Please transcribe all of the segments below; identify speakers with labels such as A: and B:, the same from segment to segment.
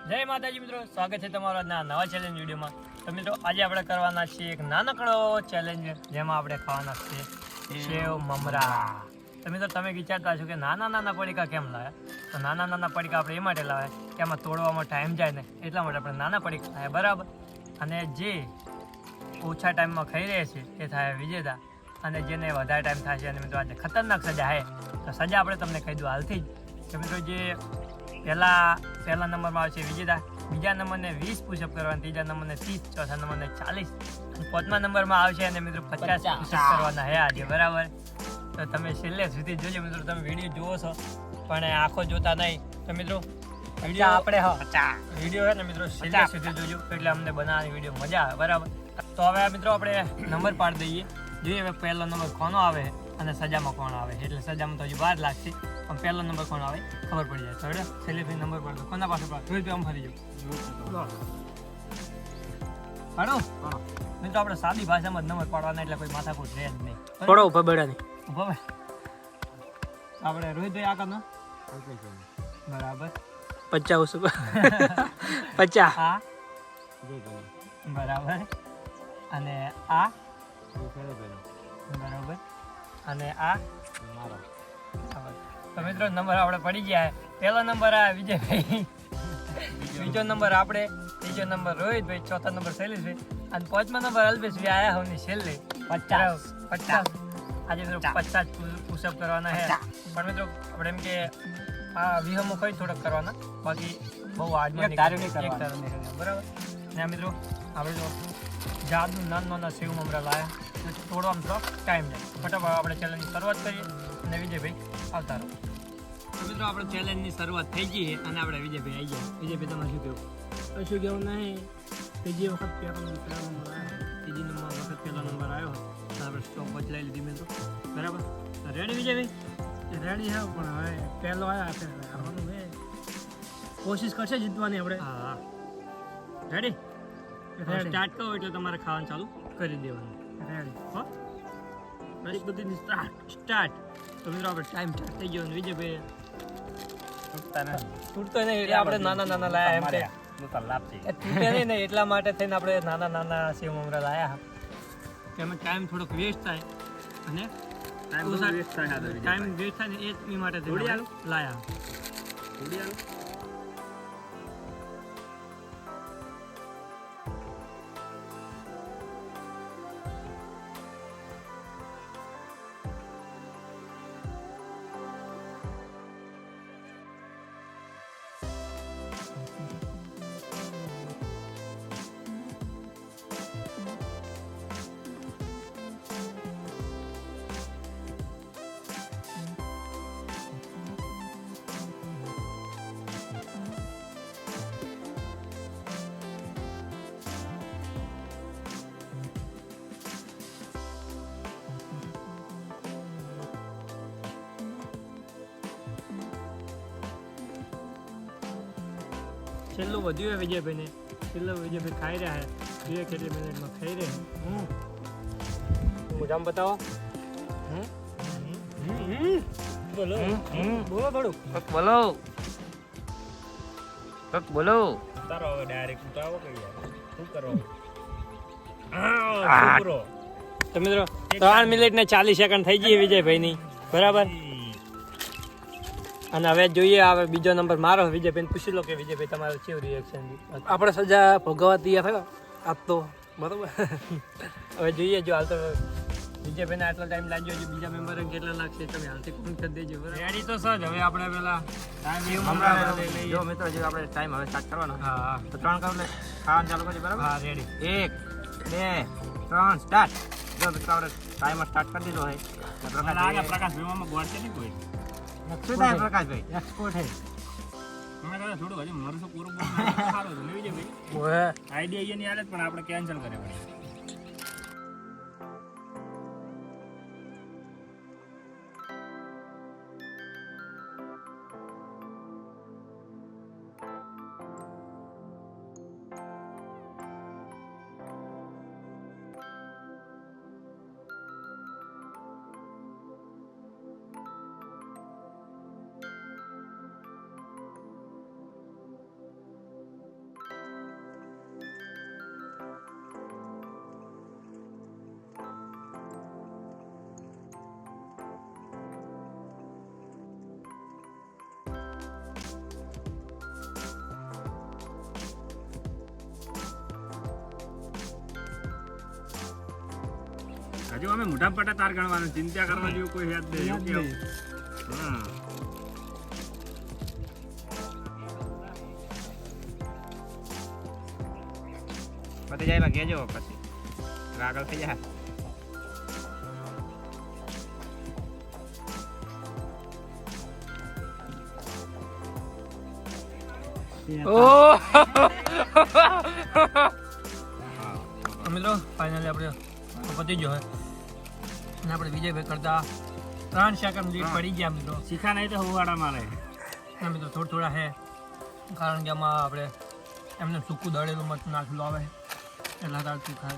A: જય માતાજી મિત્રો, સ્વાગત છે તમારો આજના નવા ચેલેન્જ વિડીયોમાં. તો મિત્રો આજે આપણે કરવાના છીએ એક નાનકડો ચેલેન્જ, જેમાં આપણે ખાવાના છે સેવ મમરા. તો મિત્રો તમે વિચારતા છો કે નાના નાના પડીકા કેમ લાવ્યા? તો નાના નાના પડીકા આપણે એ માટે લાવ્યા કે એમાં તોડવામાં ટાઈમ જાય ને, એટલા માટે આપણે નાના પડીકા લાવ્યા, બરાબર. અને જે ઓછા ટાઈમમાં ખાઈ રહ્યા છે એ થાય વિજેતા, અને જેને વધારે ટાઈમ થશે અને મિત્રો આજે ખતરનાક સજા છે. તો સજા આપણે તમને કહી દઉં હાલથી જ કે મિત્રો જે પહેલા નંબરમાં આવશે વિજેતા, બીજા નંબરને 20 પુશઅપ કરવાના, ત્રીજા નંબરને 30, ચોથા નંબરને 40 અને પાંચમા નંબરમાં આવશે અને મિત્રો 50 પુશઅપ કરવાના છે આજે, બરાબર. તો તમે છેલ્લે સુધી જોજો મિત્રો. તમે વિડીયો જુઓ છો પણ આખો જોતા નહીં. તો મિત્રો વિડીયો છે ને મિત્રો છેલ્લે સુધી જોજો, એટલે અમને બનાવવાની વિડીયો મજા આવે, બરાબર. તો હવે મિત્રો આપણે નંબર પાડી દઈએ, જોઈએ હવે પહેલો નંબર કોનો આવે અને સજામાં કોણ આવે. એટલે સજામાં તો હજી વાર લાગશે, પણ પહેલો નંબર કોણ આવે ખબર પડી જાય. તો હવે છેલ્લેથી નંબર પાડો. કોના પાસે પાડો? આમ ફરી જાઓ. પાડો મિત્રો. આપણે સાદી ભાષામાં જ નંબર પાડવાના, એટલે કોઈ માથાકૂટ રહે જ નહીં.
B: થોડો ઉભા બેડાની
A: ઉભો ભાઈ. આપણે રોહિતભાઈ આગળનો બરાબર
B: 50 50
A: આ બરાબર, અને આ બરાબર, અને આ બરાબર. તો મિત્રો નંબર આપણે પડી ગયા. પહેલો નંબર આ વિજયભાઈ, બીજો નંબર આપણે, ત્રીજો નંબર રોહિતભાઈ, ચોથા નંબર શૈલેષભાઈ અને પાંચમા નંબર અલ્પેશભાઈ આયા હોની છેલ્લે 50. આજે મિત્રો 50 પુશઅપ કરવાના છે. પણ મિત્રો આપણે એમ કે આ વિહમો કઈ થોડોક કરવાના, બાકી બહુ હાર્ડ બરાબર. ને મિત્રો આપણે જો જાદુ નાના સેવ મમરા લાયા, તોડવામાં થોડોક ટાઈમ જાય. ફટાફટ આપણે ચેલેન્જની શરૂઆત કરીએ અને વિજયભાઈ આવતા રહો. તો મિત્રો આપણે ચેલેન્જની શરૂઆત થઈ ગઈ છે અને આપણે વિજયભાઈ આવી ગયા. વિજયભાઈ તમારે શું કહેવું?
B: કશું કેવું નહીં. ત્રીજી વખત પહેલો નંબર
A: ત્રીજી વખત પહેલો નંબર આવ્યો તો આપણે સ્ટોપ વોચ લઈ લીધી મિત્રો, બરાબર. રેડી વિજયભાઈ?
B: રેડી છે, પણ હવે પહેલો આવ્યા આવવાનું છે. કોશિશ કરશે જીતવાની આપણે.
A: હા રેડી. સ્ટાર્ટ કરો એટલે તમારે ખાવાનું ચાલુ કરી દેવાનું.
B: રેડી
A: હો બસ બધીની સ્ટાર્ટ. તો મિત્રો આપણે ટાઈમ સ્ટાર્ટ થઈ ગયો અને વિજયભાઈ તૂટતો નહીં એટલે આપણે નાના નાના લાયા એમ કે તૂટે નહીં ને, એટલા માટે થઈને આપણે નાના નાના સેવ મમરા લાયા. એમાં ટાઈમ થોડોક વેસ્ટ થાય અને ટાઈમ વેસ્ટ થાય ને એ માટે લાયા. છેલ્લું વધ્યું હોય વિજયભાઈને, છેલ્લું વિજયભાઈ ખાઈ રહ્યા છે. જોઈએ કેટલી મિનિટમાં ખાઈ રહ્યા. મોઢામાં બતાવો. બોલો બોલો થોડું
B: બોલો.
A: તારો હવે ડાયરેક્ટ ઉતાવો કે યાર શું કરો? તો મિત્રો 3 મિનિટ ને 40 સેકન્ડ થઈ ગઈ વિજયભાઈની, બરાબર. અને હવે જોઈએ હવે બીજો નંબર મારો. વિજયભાઈને પૂછી લો કે વિજયભાઈ તમારું કેવું રિએક્શન?
B: આપણે સજા ભોગવવા તૈયાર થયો આજ તો, બરાબર.
A: હવે જોઈએ જો હાલ તો વિજયભાઈને આટલો ટાઈમ લાગ્યો છે, બીજા મેમ્બર કેટલા લાગશે તમે હાલથી કોણ કરી દેજો. રેડી તો સર. હવે આપણે પેલા
C: જો મિત્રો જે આપણે ટાઈમ હવે સ્ટાર્ટ કરવાનો.
A: હા
C: તો 3 કર લે, ખાવાનું ચાલુ કરજો, બરાબર.
A: હા રેડી.
C: 1 2 3 સ્ટાર્ટ. જો મિત્રો આપણે ટાઈમર સ્ટાર્ટ કરી દીધો છે.
A: પ્રકાશ ભીમામાં ગોળ છે ને કોઈ
C: શું થાય પ્રકાશભાઈ?
B: એક્સપોર્ટ હે.
A: થોડું હજી મરસું પૂરું સારું છે વિજયભાઈ. આઈડિયા એની હાલત પણ આપણે કેન્સલ કરે.
C: હજુ અમે મોઢા પટા તાર ગણવાનું, ચિંતા કરવા જેવું કોઈ યાદ નહીં.
B: યાદ
C: એવું
B: નહીં.
C: કેવું? હા. પતી જાય એમાં કહેજો પછી આગળ થઈ જાય.
A: મિત્રો ફાઇનલી આપણે પતી ગયો હોય અને આપણે વિજયભાઈ કરતા 3 સેકન્ડ લીડ પડી ગયા મિત્રો.
C: શીખા નહીં તો હુવાડા મારે.
A: અને મિત્રો થોડા હે કારણ કે આમાં આપણે એમને સૂકું દળેલું મત નાખેલું આવે એટલે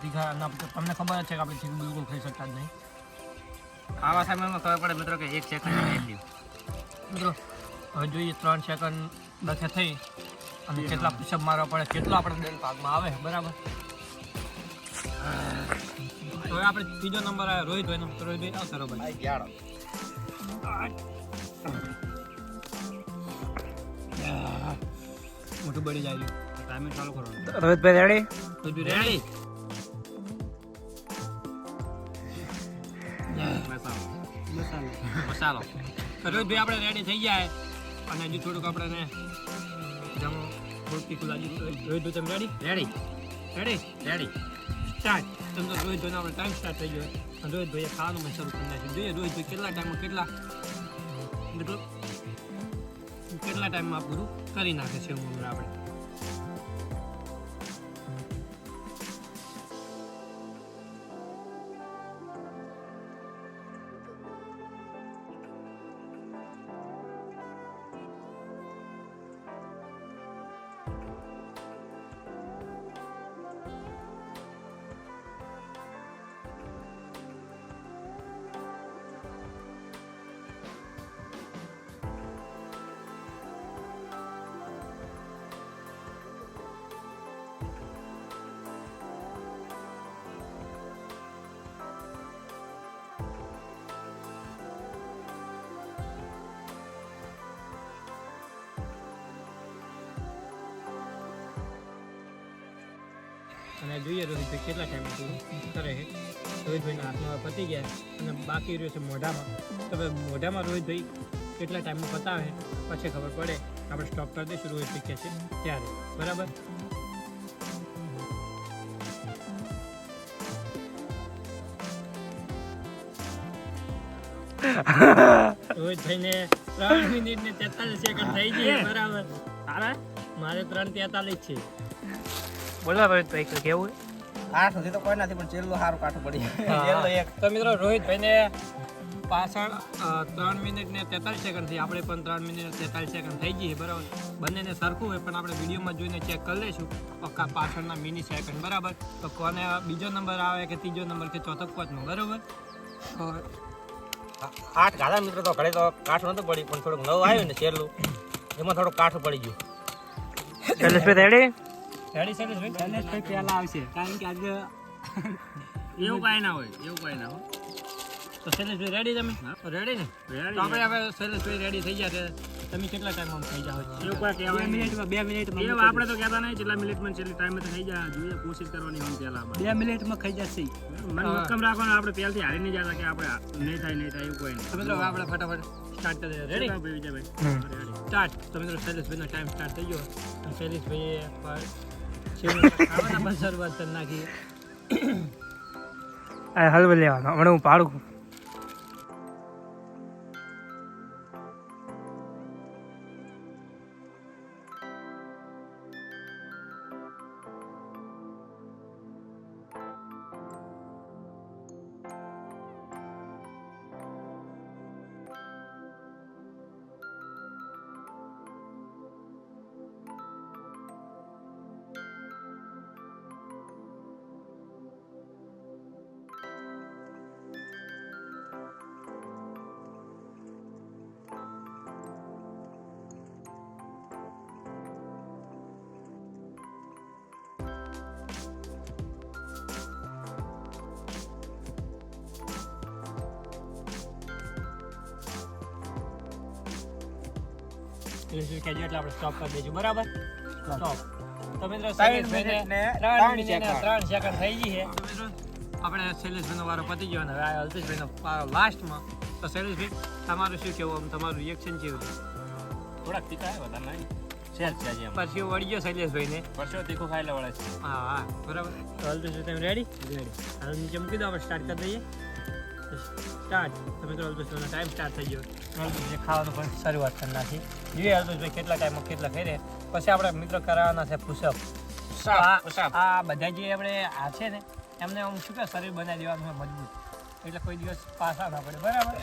A: તીખા અને તમને ખબર જ છે કે આપણે તીખું બિલકુલ ખાઈ શકતા જ નહીં.
C: આવા સમયમાં ખબર પડે મિત્રો કે 1 સેકન્ડ ખાઈ લ્યું.
A: મિત્રો હવે જોઈએ 3 સેકન્ડ દખે થઈ અને કેટલા પુશઅપ મારવા પડે, કેટલો આપણે બેલ ભાગમાં આવે. બરાબર, હવે આપણે ત્રીજો નંબર આવ્યો રોહિતભાઈનો. તો રોહિતભાઈ આવ કરો ભાઈ. મોટું બળી જાય.
C: ટાઈમિંગ ચાલુ કરો.
A: રોહિતભાઈ રેડી? રોહિતભાઈ રેડી?
C: મસાલો.
A: તો રોહિતભાઈ આપણે રેડી થઈ ગયા અને હજુ થોડુંક આપણે જમો થોડુંક તીખું લાગ્યું. રોહિતભાઈ તમે ready?
C: Ready
A: ready?
C: Ready.
A: Start. તમે તો રોહિતભાઈનો આપણે ટાઈમ સ્ટાર્ટ થઈ ગયો અને રોહિતભાઈએ ખાવાનું મેં શરૂ કરી નાખ્યું. જોઈએ રોહિતભાઈ કેટલા ટાઈમમાં કેટલા ટાઈમમાં આ પૂરું કરી નાખે છે મમરા આપણે. અને જોઈએ રોહિતભાઈ કેટલા ટાઈમ પૂરું કરે છે. રોહિતભાઈના હાથમાં પતી ગયા અને બાકી રહ્યું છે મોઢામાં. તો હવે મોઢામાં રોહિતભાઈ કેટલા ટાઈમમાં પતાવે પછી ખબર પડે. આપણે સ્ટોપ કરી દઈશું રોહિતભાઈ કહે છે ત્યારે. બરાબર, રોહિતભાઈને 3 મિનિટ ને 43 સેકન્ડ થઈ ગઈ. બરાબર, મારે 3:43 છે. બોલો રોહિતભાઈ કેવું?
C: કાઠ સુધી તો કોઈ નથી પણ છેલ્લું સારું કાઠું પડી. છેલ્લું એક.
A: તો મિત્રો રોહિતભાઈને પાછળ 3 મિનિટ ને 43 સેકન્ડ થી આપણે પણ 3 મિનિટ 43 સેકન્ડ થઈ ગઈ. બરાબર, બંનેને સરખું હોય પણ આપણે વિડીયોમાં જોઈને ચેક કરી લઈશું પક્કા પાછળના મિની સેકન્ડ. બરાબર, તો કોને બીજો નંબર આવે કે ત્રીજો નંબર કે ચોથો પાંચમો. બરાબર,
C: 8 ગાળા મિત્રો તો ઘરે તો કાઠું નતું પડી પણ થોડુંક નવું આવ્યું ને છેલ્લું એમાં થોડુંક કાઠું પડી ગયું.
A: રેડી?
B: શૈલેષભાઈ પહેલા આવશે કારણ કે આજે
C: એવું કાંઈ ના હોય, એવું કાંઈ ના હોય.
A: તો શૈલેષભાઈ રેડી? તમે રેડી ને? તો આપણે હવે શૈલેષભાઈ રેડી થઈ ગયા છે. તમે કેટલા ટાઈમમાં થઈ જાઓ?
C: એવું કોઈ કહેવાય
B: 2 મિનિટમાં 2 મિનિટમાં
C: એવું આપણે તો કહેતા નહીં કેટલા મિનિટમાં છેલ્લી ટાઈમે તો થઈ જાય. જોઈએ કોશિશ કરવાની હોય પહેલા
B: 2 મિનિટમાં ખાઈ જશે.
C: મન મક્કમ રાખવાનું. આપણે પહેલથી હારી નહીં જતા કે આપણે નહીં થાય એવું કોઈ નહીં.
A: તો મિત્રો હવે આપણે ફટાફટ સ્ટાર્ટ કરી દઈએ. રેડી?
C: વિજયભાઈ
A: સ્ટાર્ટ. તો મિત્રો શૈલેષભાઈનો ટાઈમ સ્ટાર્ટ થઈ ગયો. શૈલેષભાઈએ ખાવાના પણ શરૂઆત કરી નાખી. હલવે લેવાનો હમણાં હું પાડું. એટલે આપણે સ્ટોપ કરી દઈશું. બરાબર, સ્ટોપ. તો મિત્રો
C: 3 મિનિટ ને 3
A: 3 સેકન્ડ થઈ ગઈ છે. તો મિત્રો આપણે શૈલેષભાઈનો વારો પતી ગયો અને હવે આ અલ્પેશભાઈનો વારો લાસ્ટમાં. તો શૈલેષભાઈ તમારું શું કહેવું, આમ તમારું રિએક્શન કેવું છે?
C: થોડાક તીખા આવે વધારે નહીં શેર છે આજે એમ
A: પરસેવો વળી ગયો શૈલેષભાઈને.
C: પરસો તીખું ખાઈ લેવાળે છે
A: હા હા બરાબર. તો અલ્પેશભાઈ તમે રેડી? હવે નીચે મૂકી દો, આપણે સ્ટાર્ટ કરી દઈએ. સ્ટાર્ટ. તમે તો અલ્પેશભાઈનો ટાઈમ સ્ટાર્ટ થઈ ગયો. અલ્પેશભાઈ ખાવાનું પણ શરૂઆત કરી નાખી. જોઈએ અલ્પેશભાઈ કેટલા ટાઈમમાં કેટલા ખાઈ રહે. પછી આપણે મિત્રો કરાવવાના છે પુશઅપ. આ બધા જે આપણે આ છે ને એમને આમ શું કે શરીર બનાવી દેવાનું હોય મજબૂત, એટલે કોઈ દિવસ પાછા ના પડે. બરાબર.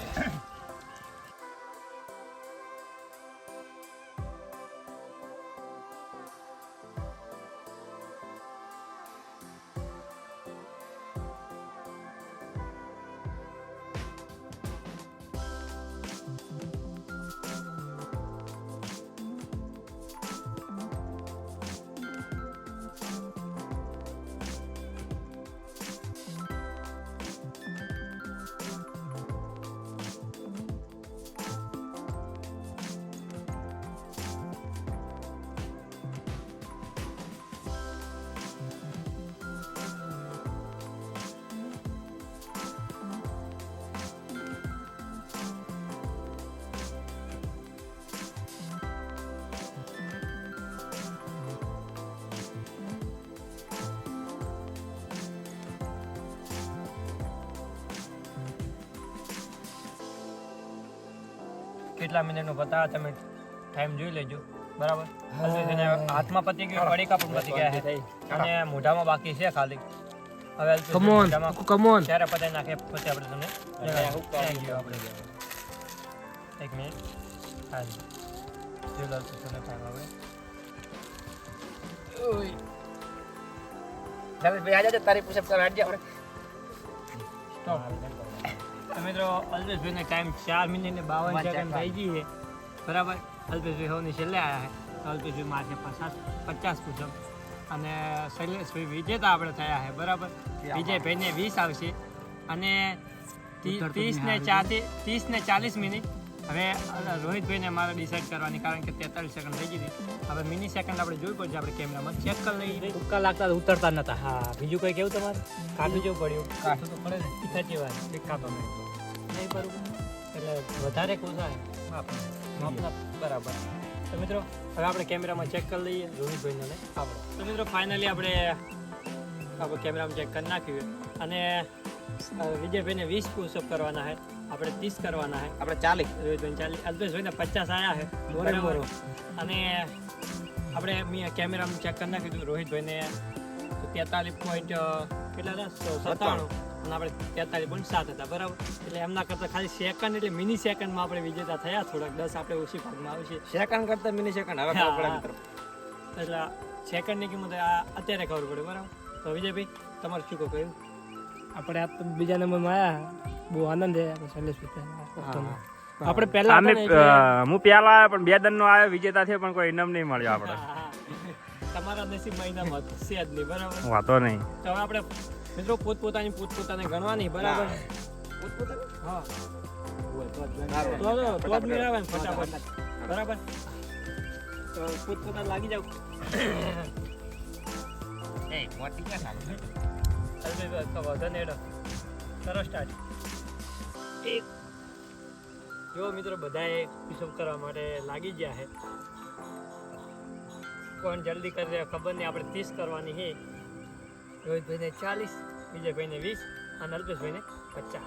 A: કેટલા મિનિટનો પતા તમે ટાઈમ જોઈ લેજો. બરાબર. અલ્પેશભાઈને હાથમાં પતી ગયું, પડીકા પણ પતી ગયા છે અને મોઢામાં બાકી છે ખાલી. હવે મોઢામાં ત્યારે પતાઈ નાખે પછી આપણે તમને આપણે એક મિનિટ. હા જોઈ લો અલ્પેશભાઈને ટાઈમ આપણે.
C: ભાઈ આજે તારી પુશઅપ કરવા આજે આપણે
A: સ્ટોપ. મિત્રો અલ્પેશભાઈને ટાઈમ 4 મિનિટ ને 52 સેકન્ડ થઈ ગઈ છે. બરાબર. અલ્પેશભાઈ સૌની છેલ્લે આવ્યા છે. અલ્પેશભાઈ માથે 50 પુશઅપ અને શૈલેષભાઈ વિજેતા આપણે થયા છે. બરાબર. વિજયભાઈને 20 આવશે અને 30 ને 40 મિનિટ. હવે રોહિતભાઈને અમારે ડિસાઈડ કરવાની, કારણ કે 43 સેકન્ડ થઈ ગઈ હતી. હવે મિની સેકન્ડ આપણે જોઈ પડશે, આપણે કેમેરામાં ચેક કરી લઈએ. ટૂંકા લાગતા ઉતરતા નતા. હા બીજું કંઈ કેવું તમારે? કાઠું જેવું પડ્યું. કાઠું તો પડે ને. સાચી વાત. એક કાપો નહીં બરાબર, એટલે વધારે કોસાય માપના. બરાબર. તો મિત્રો હવે આપણે કેમેરામાં ચેક કરી લઈએ રોહિતભાઈને ને આપણે. તો મિત્રો ફાઇનલી આપણે કેમેરામાં ચેક કરી નાખ્યું અને વિજયભાઈને 20 પુશઅપ કરવાના છે, આપણે 30 કરવાના છે,
C: આપણે 40
A: રોહિતભાઈને 40, અલ્પેશભાઈને 50 આવ્યા છે. બરાબર. અને આપણે કેમેરામાં ચેક કરી નાખ્યું હતું રોહિતભાઈને 43 પોઈન્ટ કેટલા હતા? 97 અને આપણે 43.7 હતા. બરાબર. એટલે એમના કરતાં ખાલી સેકન્ડ એટલે મિની સેકન્ડમાં આપણે વિજેતા થયા. થોડાક 10 આપણે ઓછી ભાગમાં આવશે.
C: સેકન્ડ કરતા મિની સેકન્ડ હવે ખબર પડે મિત્રો.
A: એટલે સેકન્ડની કિંમત અત્યારે ખબર પડે. બરાબર. તો વિજયભાઈ તમારું શું કહ્યું?
B: આપણે આ તો બીજા નંબરમાં આવ્યા, બહુ આનંદ છે આપણે પહેલા
D: હું પેલા આવ્યો પણ 2 દનનો આવ્યો, વિજેતા થયો પણ કોઈ ઇનામ નહીં મળ્યો આપણે.
A: તમારા નસીબ મહિનામાં છે જ નહીં. બરાબર.
D: વાતો નહીં.
A: તો હવે આપણે મિત્રો પોતપોતાને ગણવાની. બરાબર. હા તો જ મેળવે ને ફટાફટ. બરાબર. તો પોતપોતાને લાગી જાવ.
C: એ મોટી ક્યાં સામે
A: વધો નેડો કરો સ્ટાર્ટ. જો મિત્રો બધાએ પુશઅપ કરવા માટે લાગી ગયા છે. કોણ જલ્દી કરી રહ્યા ખબર નહીં. આપણે 30 કરવાની છે. રોહિતભાઈને 40, વિજયભાઈને 20 અને અલ્પેશભાઈને 50.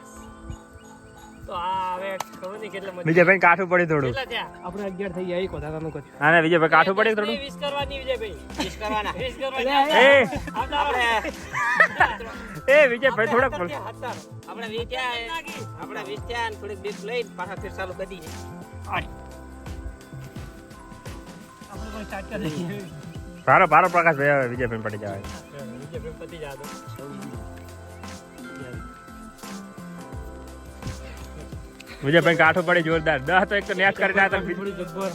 A: તો આ હવે ખબર નહીં કેટલા મજા.
D: વિજયભાઈ કાઠું પડ્યું થોડું.
A: કેટલા થયા?
B: આપણે 11 થઈ ગયા. એક વધારાનું કર્યું.
D: હા ને વિજયભાઈ કાઠું પડ્યું થોડું.
A: 20 કરવાની વિજયભાઈ.
C: 20 કરવાના
A: 20 કરવાની.
C: આપણે
D: એ વિજયભાઈ થોડાક પડે.
C: આપણે 20 થયા ને થોડીક બીક લઈને પાછા ફેર ચાલુ કરી દઈએ.
A: આપણે કોઈ સ્ટાર્ટ કરી દઈએ.
D: ભારો પ્રકાશભાઈ હવે વિજયભાઈ પડી જાય.
A: વિજયભાઈ પતી જા દો.
D: વિજયભાઈ કાઠું પડી જોરદાર. 10 તો એક તો નેટ કરી નાખતા.
B: થોડી જબ્બર.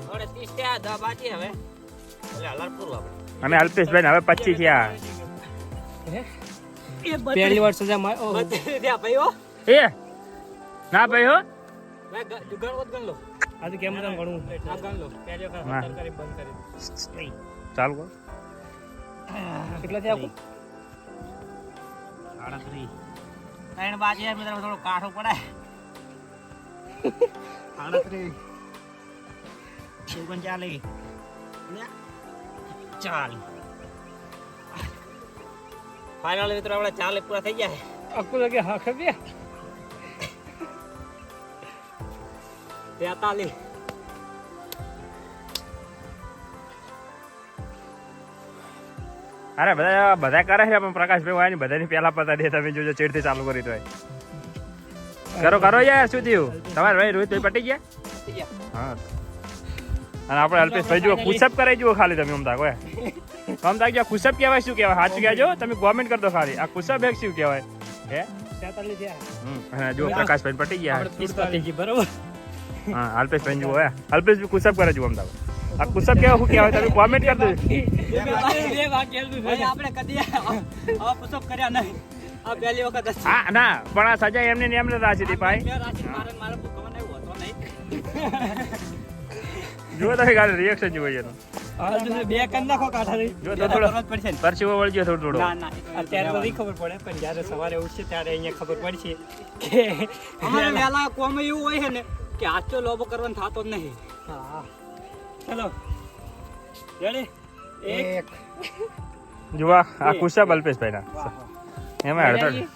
C: હવે 30 થયા 10 બાકી હવે એટલે હલાર પૂરું આપણે.
D: અને અલ્પેશભાઈ હવે 25 થયા.
B: પહેલી વાર સજા
C: થયા ભાઈ હો.
D: એ ના ભાઈ હો.
A: ગણ લો.
B: આજે કેમેરા ઘણું
A: આ ગણ લો. પહેલી વખત
D: હા.
A: હતર કરી બંધ કરી.
D: ચાલુ કરો.
B: કેટલા થયા આપણે?
C: 38 ત્રણ બાજી મિત્રો થોડો કાઠો પડાય 38 39 40 ફાઇનલ મિત્રો આપણે 40 પૂરા થઈ ગયા
A: આખું લગે હા ખબર
C: 43
D: અરે બધા કરે છે પણ પ્રકાશભાઈ હોય ને બધાની પહેલા પતા દે તમે જોજો ચેડથી ચાલુ કરી તો કરો યાર શું થયું તમારે ભાઈ રોહિત પટી ગયા હા અને આપણે અલ્પેશભાઈ જુઓ પુશઅપ કરાવી જુઓ ખાલી તમે અમતા કોઈ અમતા જો પુશઅપ કહેવાય શું કહેવાય સાચું કહેજો તમે કોમેન્ટ કરતો ખાલી આ પુશઅપ એક શું કહેવાય હે
B: 47 થયા
D: અને જો પ્રકાશભાઈ પટી ગયા
A: બરોબર
D: હા અલ્પેશભાઈ જુઓ હે અલ્પેશભાઈ પુશઅપ કરે જુઓ અમતા આ પુશઅપ કેવા શું કહેવાય તમે કોમેન્ટ કરી દેજો
C: આપણે કદી આ પુશઅપ કર્યા નહીં આ પહેલી વખત જ
D: હા ના પણ આ સજા એમને ને એમને રાશી હતી ભાઈ
C: મારે ભૂકમાં નહીં હોતો નહીં
D: જુઓ તમે ખાલી રિએક્શન જુઓ એનું
A: બે કર નાખો કાઠા
D: જો તો થોડો પરસીવો વળગ્યો થોડો
A: અત્યારે તો નહીં ખબર પડે પણ જ્યારે સવારે ઉઠશે ત્યારે અહીંયા ખબર પડશે કે
C: અમારે વહેલા કોમ એવું હોય છે ને કે હાચો લોબો કરવાનો થતો જ નહીં
A: હા ચલો રેડી એક
D: જુઓ આ પુશઅપ અલ્પેશભાઈ ના એમાં હડધડ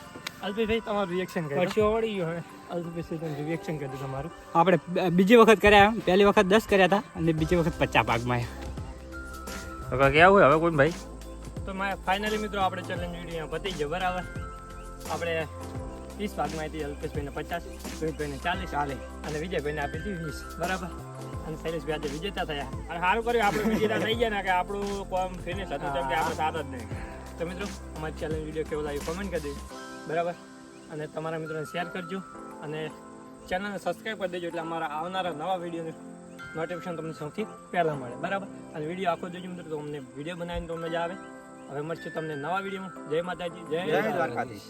A: અલ્પેશભાઈ તમારું રિએક્શન કરી
B: પરસેવો વળી ગયો હવે
A: અલ્પેશભાઈ તમે રિએક્શન કરી દો તમારું
C: આપણે બીજી વખત કર્યા પહેલી વખત 10 કર્યા હતા અને બીજી વખત 50 ભાગમાં
D: તો કેવું હોય હવે કોઈ ભાઈ
A: તો ફાઇનલી મિત્રો આપણે ચેલેન્જ વિડીયો પતી ગયો બરાબર આપણે 30 ભાગમાં હતી અલ્પેશભાઈને 50 રોહિતભાઈને 40 અને વિજયભાઈને આપી હતી 20 બરાબર અને શૈલેષભાઈ આજે વિજેતા થયા
D: અને સારું કર્યું આપણે વિજેતા થઈ ગયા ને કે આપણું કોમ ફિનિશ હતું કેમ કે આપણે સાથ જ નહીં
A: તો મિત્રો અમારી ચેલેન્જ વિડીયો કેવો લાગ્યો કોમેન્ટ કરી દેજો બરાબર અને તમારા મિત્રોને શેર કરજો અને ચેનલને સબસ્ક્રાઈબ કરી દેજો એટલે અમારા આવનારા નવા વિડીયોનું નોટિફિકેશન તમને સૌથી પહેલાં મળે બરાબર અને વિડીયો આખો જોજો મિત્રો તો અમને વિડીયો બનાવીને તો મજા આવે હવે મળશે તમને નવા વિડીયોમાં જય માતાજી જય દ્વારકાધીશ.